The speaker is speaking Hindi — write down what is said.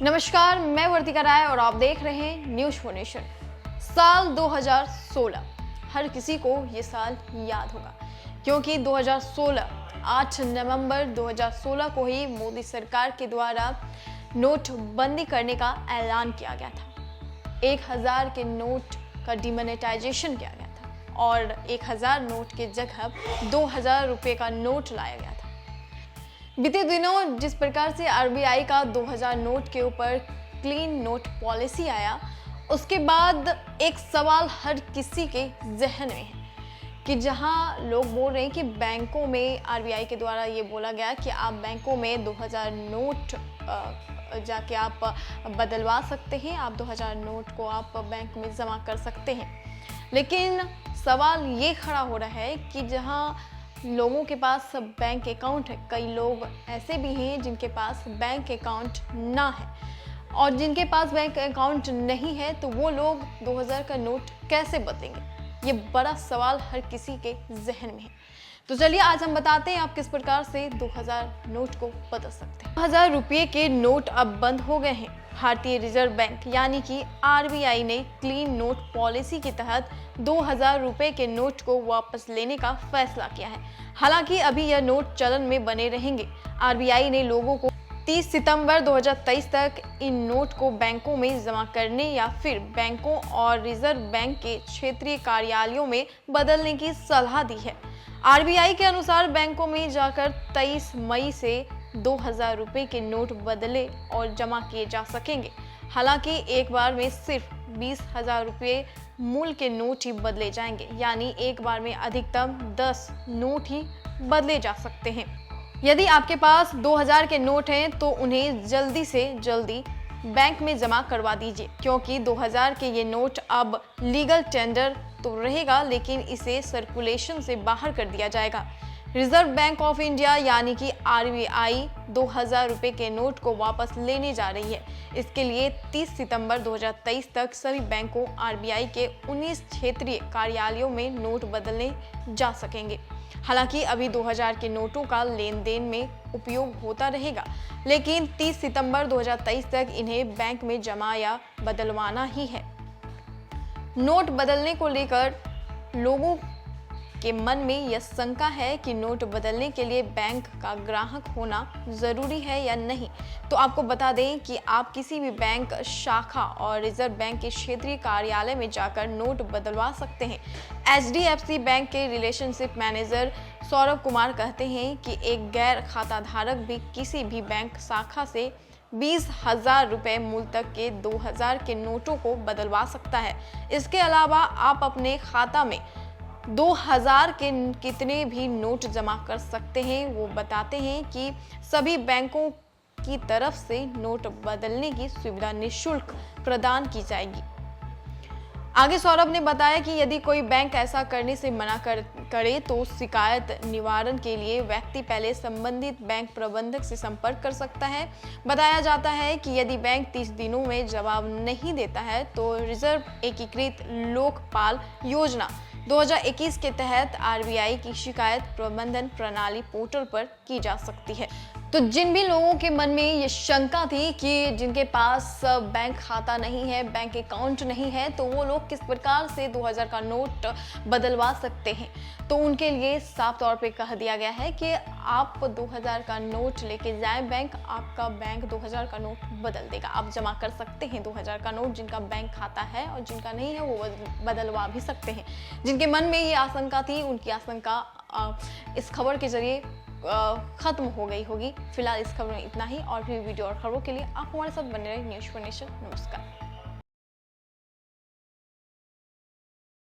नमस्कार, मैं वर्तिका राय और आप देख रहे हैं न्यूज़ फॉर नेशन। साल 2016 हर किसी को ये साल याद होगा क्योंकि 2016 8 नवंबर 2016 को ही मोदी सरकार के द्वारा नोटबंदी करने का ऐलान किया गया था। 1000 के नोट का डिमोनेटाइजेशन किया गया था और 1000 नोट के जगह 2000 रुपये का नोट लाया गया था। बीते दिनों जिस प्रकार से आरबीआई का 2000 नोट के ऊपर क्लीन नोट पॉलिसी आया, उसके बाद एक सवाल हर किसी के जहन में है कि जहां लोग बोल रहे हैं कि बैंकों में आरबीआई के द्वारा ये बोला गया कि आप बैंकों में 2000 नोट जाके आप बदलवा सकते हैं, आप 2000 नोट को आप बैंक में जमा कर सकते हैं। लेकिन सवाल ये खड़ा हो रहा है कि जहां लोगों के पास बैंक अकाउंट है, कई लोग ऐसे भी हैं जिनके पास बैंक अकाउंट ना है, और जिनके पास बैंक अकाउंट नहीं है तो वो लोग 2000 का नोट कैसे बदलेंगे, ये बड़ा सवाल हर किसी के जहन में है। तो चलिए आज हम बताते हैं आप किस प्रकार से 2000 नोट को बदल सकते हैं। 2000 रुपये के नोट अब बंद हो गए हैं। भारतीय रिजर्व बैंक यानी कि आरबीआई ने क्लीन नोट पॉलिसी के तहत 2000 रुपये के नोट को वापस लेने का फैसला किया है। हालांकि अभी यह नोट चलन में बने रहेंगे। आरबीआई ने लोगों को 30 सितंबर 2023 तक इन नोट को बैंकों में जमा करने या फिर बैंकों और रिजर्व बैंक के क्षेत्रीय कार्यालयों में बदलने की सलाह दी है। आरबीआई के अनुसार बैंकों में जाकर 23 मई से 2000 रुपये के नोट बदले और जमा किए जा सकेंगे। हालांकि एक बार में सिर्फ 20,000 रुपये मूल्य के नोट ही बदले जाएंगे, यानी एक बार में अधिकतम 10 नोट ही बदले जा सकते हैं। यदि आपके पास 2000 के नोट हैं तो उन्हें जल्दी से जल्दी बैंक में जमा करवा दीजिए, क्योंकि 2000 के ये नोट अब लीगल टेंडर तो रहेगा लेकिन इसे सर्कुलेशन से बाहर कर दिया जाएगा। रिजर्व बैंक ऑफ इंडिया यानी कि आरबीआई 2000 रुपये के नोट को वापस लेने जा रही है। इसके लिए 30 सितंबर 2023 तक सभी बैंकों आरबीआई के 19 क्षेत्रीय कार्यालयों में नोट बदलने जा सकेंगे। हालांकि अभी 2000 के नोटों का लेन देन में उपयोग होता रहेगा, लेकिन 30 सितंबर 2023 तक इन्हें बैंक में जमा या बदलवाना ही है। नोट बदलने को लेकर लोगों के मन में यह शंका है कि नोट बदलने के लिए बैंक का ग्राहक होना जरूरी है या नहीं। तो आपको बता दें कि आप किसी भी बैंक शाखा और रिजर्व बैंक के क्षेत्रीय कार्यालय में जाकर नोट बदलवा सकते हैं। एचडीएफसी बैंक के रिलेशनशिप मैनेजर सौरभ कुमार कहते हैं कि एक गैर खाता धारक भी किसी भी बैंक शाखा से 20,000 रुपये मूल्य तक के 2000 के नोटों को बदलवा सकता है। इसके अलावा आप अपने खाता में 2000 के कितने भी नोट जमा कर सकते हैं। वो बताते हैं कि सभी बैंकों की तरफ से नोट बदलने की सुविधा निःशुल्क प्रदान की जाएगी। आगे सौरभ ने बताया कि यदि कोई बैंक ऐसा करने से मना करे तो शिकायत निवारण के लिए व्यक्ति पहले संबंधित बैंक प्रबंधक से संपर्क कर सकता है। बताया जाता है कि यदि बैंक 30 दिनों में जवाब नहीं देता है तो रिजर्व एकीकृत लोकपाल योजना 2021 के तहत आरबीआई की शिकायत प्रबंधन प्रणाली पोर्टल पर की जा सकती है। तो जिन भी लोगों के मन में ये शंका थी कि जिनके पास बैंक खाता नहीं है, बैंक अकाउंट नहीं है, तो वो लोग किस प्रकार से 2000 का नोट बदलवा सकते हैं, तो उनके लिए साफ तौर पे कह दिया गया है कि आप 2000 का नोट लेके जाएं बैंक, आपका बैंक 2000 का नोट बदल देगा। आप जमा कर सकते हैं 2000 का नोट, जिनका बैंक खाता है, और जिनका नहीं है वो बदलवा भी सकते हैं। जिनके मन में ये आशंका थी, उनकी आशंका इस खबर के जरिए खत्म हो गई होगी। फिलहाल इस खबर में इतना ही, और भी वीडियो और खबरों के लिए आप हमारे साथ बने रहिए न्यूज़ फॉर नेशन। नमस्कार।